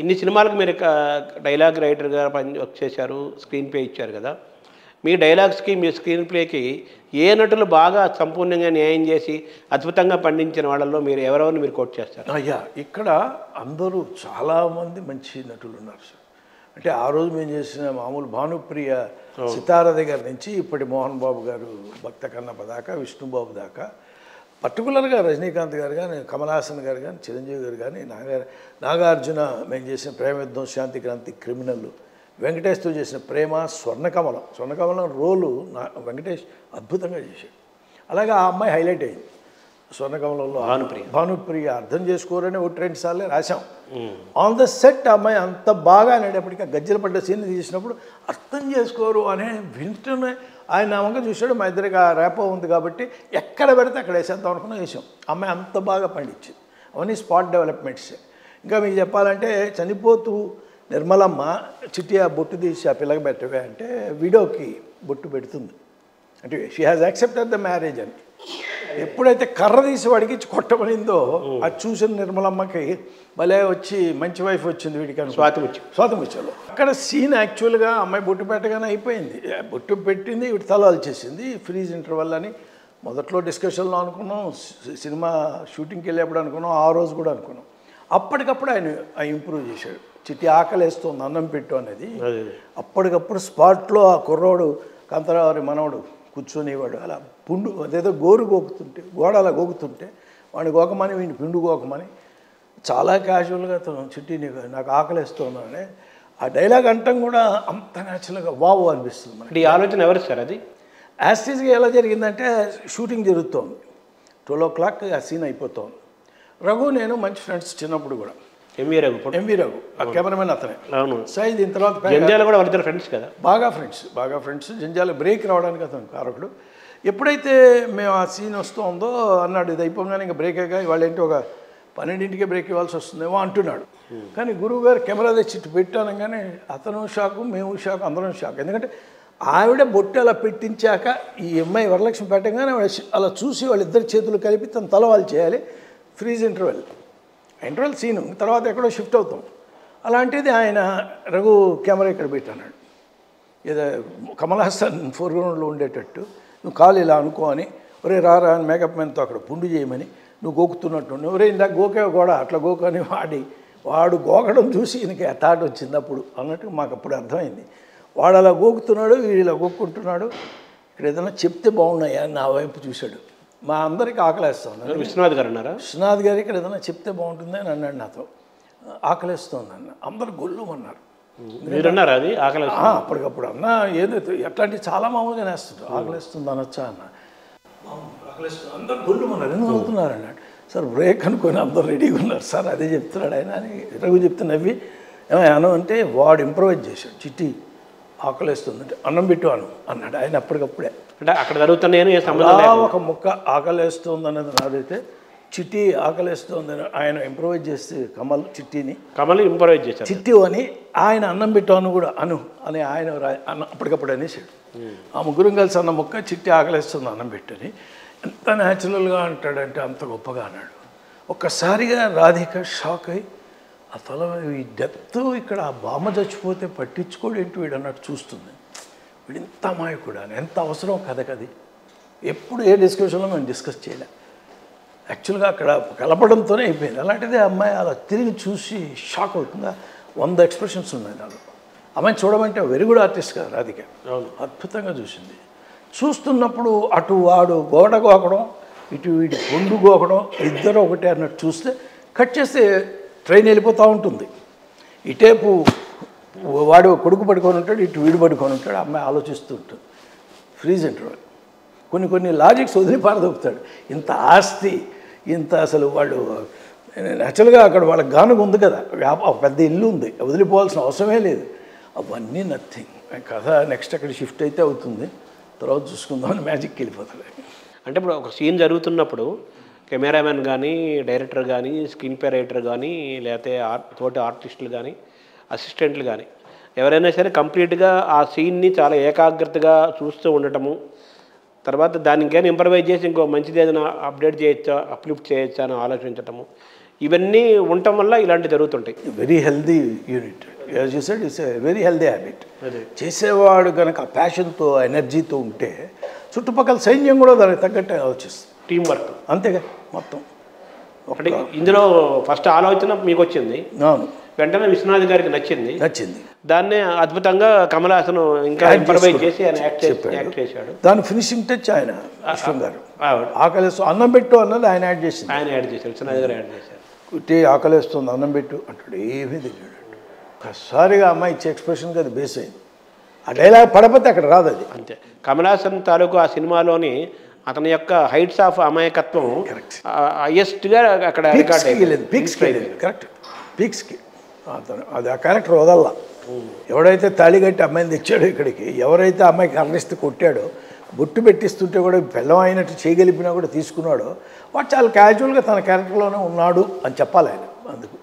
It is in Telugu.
ఇన్ని సినిమాలకు మీరు డైలాగ్ రైటర్గా వర్క్ చేశారు, స్క్రీన్ ప్లే ఇచ్చారు కదా. మీ డైలాగ్స్కి మీ స్క్రీన్ ప్లేకి ఏ నటులు బాగా సంపూర్ణంగా న్యాయం చేసి అద్భుతంగా పండించిన వాళ్ళల్లో మీరు ఎవరెవరిని మీరు కోట్ చేస్తారు? అయ్యా ఇక్కడ అందరూ చాలామంది మంచి నటులు ఉన్నారు సార్. అంటే ఆ రోజు మేము చేసిన మామూలు భానుప్రియ సితార దగ్గర నుంచి ఇప్పటి మోహన్ బాబు గారు, భక్త కన్నప్ప దాకా, విష్ణుబాబు దాకా, పర్టికులర్గా రజనీకాంత్ గారు కానీ, కమల్ హాసన్ గారు కానీ, చిరంజీవి గారు కానీ, నాగార్జున మేము చేసిన ప్రేమ యుద్ధం, శాంతి క్రాంతి, క్రిమినల్, వెంకటేష్తో చేసిన ప్రేమ, స్వర్ణకమలం రోలు వెంకటేష్ అద్భుతంగా చేశాడు. అలాగే ఆ అమ్మాయి హైలైట్ అయింది స్వర్ణకమలంలో. భానుప్రియ అర్థం చేసుకోరని 1-2 సార్లే రాశాం. ఆన్ ద సెట్ అమ్మాయి అంత బాగా అనేటప్పటికీ ఆ గజ్జల పడ్డ సీన్ తీసినప్పుడు అర్థం చేసుకోరు అనే వింటూనే ఆయన నా వంక చూశాడు. మా ఇద్దరికి ఆ రేపో ఉంది కాబట్టి ఎక్కడ పెడితే అక్కడ వేసేద్దాం అనుకున్నా వేసాం. అమ్మాయి అంత బాగా పండించింది. అవన్నీ స్పాట్ డెవలప్మెంట్సే. ఇంకా మీకు చెప్పాలంటే చనిపోతూ నిర్మలమ్మ చిట్టి ఆ బొట్టు తీసి ఆ పిల్లకి పెట్టవే అంటే వీడియోకి బొట్టు పెడుతుంది. అంటే she has accepted the marriage అని. ఎప్పుడైతే కర్ర తీసి వాడికి కొట్టబడిందో అది చూసిన నిర్మలమ్మకి భలే వచ్చి మంచి వైఫ్ వచ్చింది వీడికి అని స్వాతిముత్యంలో అక్కడ సీన్ యాక్చువల్గా అమ్మాయి బొట్టు పెట్టగానే అయిపోయింది. బొట్టు పెట్టింది, వీడి తల అల్చేసింది. ఫ్రీజ్ ఇంటర్వల్ అని మొదట్లో డిస్కషన్లో అనుకున్నాం, సినిమా షూటింగ్కి వెళ్ళేప్పుడు అనుకున్నాం, ఆ రోజు కూడా అనుకున్నాం. అప్పటికప్పుడు ఆయన ఇంప్రూవ్ చేశాడు. చిట్టి ఆకలేస్తుంది అన్నం పెట్టు అనేది అప్పటికప్పుడు స్పాట్లో ఆ కుర్రోడు కాంతారావు మనవడు కూర్చొనేవాడు. అలా పుండు అదేదో గోరు గోకుతుంటే, గోడ అలా గోకుతుంటే వాడిని గోకమని వీడిని పిండు గోకమని చాలా క్యాజువల్గా చిట్టి నాకు ఆకలిస్తున్నానే ఆ డైలాగ్ అంటాం కూడా అంత న్యాచురల్గా వావ్ అనిపిస్తుంది మనకి. ఈ ఆలోచన ఎవరు సార్? అది యాస్టీస్గా ఎలా జరిగిందంటే షూటింగ్ జరుగుతోంది, 12 o'clock ఆ సీన్ అయిపోతుంది. రఘు నేను మంచి ఫ్రెండ్స్ చిన్నప్పుడు కూడా. ఎంవి రఘు ఆ కెమెరామెన్ అతనే. అవును సాయి దీని తర్వాత జంజాల కూడా వాళ్ళిద్దరు ఫ్రెండ్స్ కదా, బాగా ఫ్రెండ్స్. జంజాల బ్రేక్ రావడానికి అతను కారకుడు. ఎప్పుడైతే మేము ఆ సీన్ వస్తుందో అన్నాడు, ఇది అయిపోగానే ఇంకా బ్రేక్ అయ్యాక వాళ్ళు ఏంటి ఒక 12ంటికే బ్రేక్ ఇవ్వాల్సి వస్తుందేమో అంటున్నాడు. కానీ గురువు గారు కెమెరా తెచ్చి పెట్టానగానే అతను షాకు, మేము షాకు, అందరం షాక్. ఎందుకంటే ఆవిడ బొట్టు అలా పెట్టించాక ఈ అమ్మాయి వరలక్ష్మి పెట్టగానే అలా చూసి వాళ్ళిద్దరి చేతులు కలిపి తన తల వాళ్ళు చేయాలి. ఫ్రీజ్ ఇంటర్వెల్ సీను తర్వాత ఎక్కడో షిఫ్ట్ అవుతాం. అలాంటిది ఆయన రఘు కెమెరా ఇక్కడ పెట్టాడు. ఏదో కమల్ హాసన్ ఫోర్గ్రౌండ్లో ఉండేటట్టు నువ్వు కాలు ఇలా అనుకో అని, ఒరే రారా అని మేకప్ మ్యాన్తో అక్కడ పుండు చేయమని, నువ్వు గోకుతున్నట్టు, ఒరే ఇందాక గోకే కూడా అట్లా గోకని వాడు గోకడం చూసి ఈయనకి థాట్ వచ్చింది అప్పుడు అన్నట్టు మాకు అప్పుడు అర్థమైంది. వాడు అలా గోకుతున్నాడు, వీడు ఇలా గోక్కుంటున్నాడు. ఇక్కడ ఏదైనా చెప్తే బాగున్నాయా నా వైపు చూశాడు. మా అందరికీ ఆకలేస్తుంది. విశ్వనాథ్ గారు అన్నారా? విశ్వనాథ్ గారు ఇక్కడ ఏదైనా చెప్తే బాగుంటుంది అని అన్నాడు నాతో. ఆకలేస్తుంది అన్న, అందరు గొల్లుమన్నారు. మీరన్నారా అది ఆకలి? అప్పటికప్పుడు అన్న ఏదో ఎట్లాంటివి చాలా మామూలుగా నేస్తుంటారు. ఆకలిస్తుంది అనొచ్చా అన్న, ఆకలిస్తుంది అందరు గొల్లుమన్నారు. ఎందుకు అవుతున్నారు అన్నాడు. సార్ బ్రేక్ అనుకొని అందరు రెడీగా ఉన్నారు సార్, అదే చెప్తున్నాడు ఆయన అని రఘు చెప్తే నవ్వి ఏమో అంటే వాడు ఇంప్రూవైజ్ చేశాడు. చిట్టి ఆకలిస్తుంది అంటే అన్నం పెట్టు అన్నాడు ఆయన అప్పటికప్పుడే. అంటే అక్కడ జరుగుతున్నాయని ఒక ముక్క ఆకలేస్తుంది అన్నది నాదైతే, చిట్టి ఆకలేస్తుందని ఆయన ఇంప్రూవైజ్ చేస్తే కమల్ ఇంప్రూవైజ్ చేశారు. చిట్టి అని ఆయన అన్నం పెట్టాను కూడా అని ఆయన అప్పటికప్పుడు అనేసాడు. ఆ ముగ్గురం కలిసి అన్న ముక్క చిట్టి ఆకలేస్తుంది అన్నం పెట్టని ఎంత న్యాచురల్గా అంటాడంటే అంత గొప్పగా అన్నాడు. ఒక్కసారిగా రాధిక షాక్ అయ్యి ఆ తల ఈ డెప్త్ ఇక్కడ ఆ బామ్మ చచ్చిపోతే పట్టించుకోడు ఏంటి వీడు అన్నట్టు చూస్తుంది. వీడు ఇంత అమాయకుడు అని, ఎంత అవసరం కథకది. ఎప్పుడు ఏ డిస్కషన్లో మేము డిస్కస్ చేయలే. యాక్చువల్గా అక్కడ కలపడంతోనే అయిపోయింది. అలాంటిది అమ్మాయి అలా తిరిగి చూసి షాక్ అవుతుందా. 100 ఎక్స్ప్రెషన్స్ ఉన్నాయి నాలో. అమ్మాయిని చూడమంటే వెరీ గుడ్ ఆర్టిస్ట్ కదా రాధిక, అద్భుతంగా చూసింది. చూస్తున్నప్పుడు అటు వాడు గోడ గోకడం, ఇటు వీడి పొండు గోకడం, ఇద్దరు ఒకటే అన్నట్టు చూస్తే కట్ చేస్తే ట్రైన్ వెళ్ళిపోతూ ఉంటుంది. ఇటేపు వాడు కొడుకు పడుకొని ఉంటాడు, ఇటు వీడు పడుకొని ఉంటాడు. అమ్మాయి ఆలోచిస్తూ ఉంటుంది. ఫ్రీజ్ ఇంటర్వెల్ కొన్ని లాజిక్స్ వదిలి పారదొప్పుతాడు. ఇంత ఆస్తి, ఇంత అసలు వాళ్ళు యాక్చువల్గా అక్కడ వాళ్ళకి గానుగ ఉంది కదా, పెద్ద ఇల్లు ఉంది, వదిలిపోవాల్సిన అవసరమే లేదు. అవన్నీ నథింగ్. కథ నెక్స్ట్ అక్కడ షిఫ్ట్ అయితే అవుతుంది, తర్వాత చూసుకుందామని మ్యాజిక్కి వెళ్ళిపోతాడు. అంటే ఇప్పుడు ఒక సీన్ జరుగుతున్నప్పుడు కెమెరామెన్ కానీ, డైరెక్టర్ కానీ, స్క్రీన్ ప్లే రైటర్ కానీ, లేకపోతే తోటి ఆర్టిస్టులు కానీ, అసిస్టెంట్లు కానీ ఎవరైనా సరే కంప్లీట్గా ఆ సీన్ని చాలా ఏకాగ్రతగా చూస్తూ ఉండటము, తర్వాత దాన్ని ఇంకేమైనా ఇంప్రవైజ్ చేసి ఇంకో మంచిది ఏదైనా అప్డేట్ చేయొచ్చా, అప్లిఫ్ట్ చేయొచ్చా అని ఆలోచించటము, ఇవన్నీ ఉండటం వల్ల ఇలాంటి జరుగుతుంటాయి. Very healthy unit, as you said, it's a very healthy habit. అదే చేసేవాడు కనుక ప్యాషన్తో ఎనర్జీతో ఉంటే చుట్టుపక్కల సైన్యం కూడా దానికి తగ్గట్టు ఆలోచిస్తుంది. టీం వర్క్ అంతేగా మొత్తం. అంటే ఇందులో ఫస్ట్ ఆలోచన మీకు వచ్చింది, అవును, వెంటనే విశ్వనాథ్ గారికి నచ్చింది. దాన్ని అద్భుతంగా కమల్ హాసన్ ఇంకా ఇంప్రవైజ్ చేసి ఆయన యాక్ట్ చేశాడు. దాని ఫినిషింగ్ టచ్ ఆయన విష్ణు గారు. ఆకలేస్తూ అన్నం పెట్టు అన్నది ఆయన యాడ్ చేసింది. ఆయన యాడ్ చేశారు, విశ్వనాథ్ గారు యాడ్ చేశారు. కుట్టి ఆకలేస్తుంది అన్నం పెట్టు అంటాడు, ఏమీ తెలియడు. ఒకసారిగా అమ్మాయి ఇచ్చే ఎక్స్ప్రెషన్కి అది బేస్ అయింది. ఆ డైలాగ్ పడపోతే అక్కడ రాదు అది. అంతే. కమల్ హాసన్ తాలూకు ఆ సినిమాలోని అతని యొక్క హైట్స్ ఆఫ్ అమాయకత్వం హైయెస్ట్గా అక్కడ పీక్స్కి కరెక్ట్, పీక్స్కి అది ఆ క్యారెక్టర్ వదల్లా. ఎవడైతే తాళి కట్టి అమ్మాయిని తెచ్చాడో ఇక్కడికి, ఎవరైతే అమ్మాయికి అర్నిస్తే కొట్టాడో, బొట్టు పెట్టిస్తుంటే కూడా బెల్లం అయినట్టు చేయగలిపినా కూడా తీసుకున్నాడో, వాడు చాలా క్యాజువల్గా తన క్యారెక్టర్లోనే ఉన్నాడు అని చెప్పాలి ఆయన. అందుకు